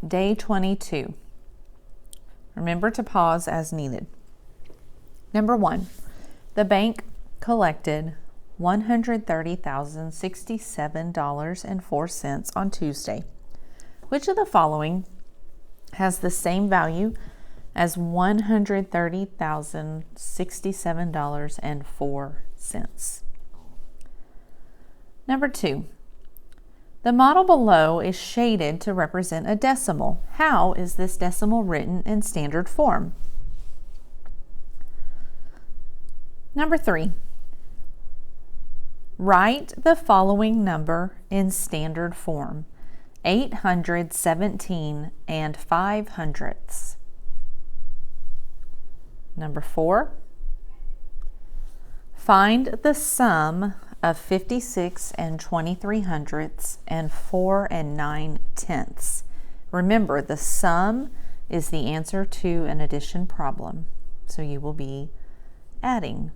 Day 22. Remember to pause as needed. Number 1, the bank collected $130,067.04 on Tuesday. Which of the following has the same value as $130,067.04? Number 2, the model below is shaded to represent a decimal. How is this decimal written in standard form? Number 3, write the following number in standard form: 817 and 5/100ths. Number 4, find the sum of 56 and 23/100ths and 4 and 9/10ths. Remember, the sum is the answer to an addition problem, so you will be adding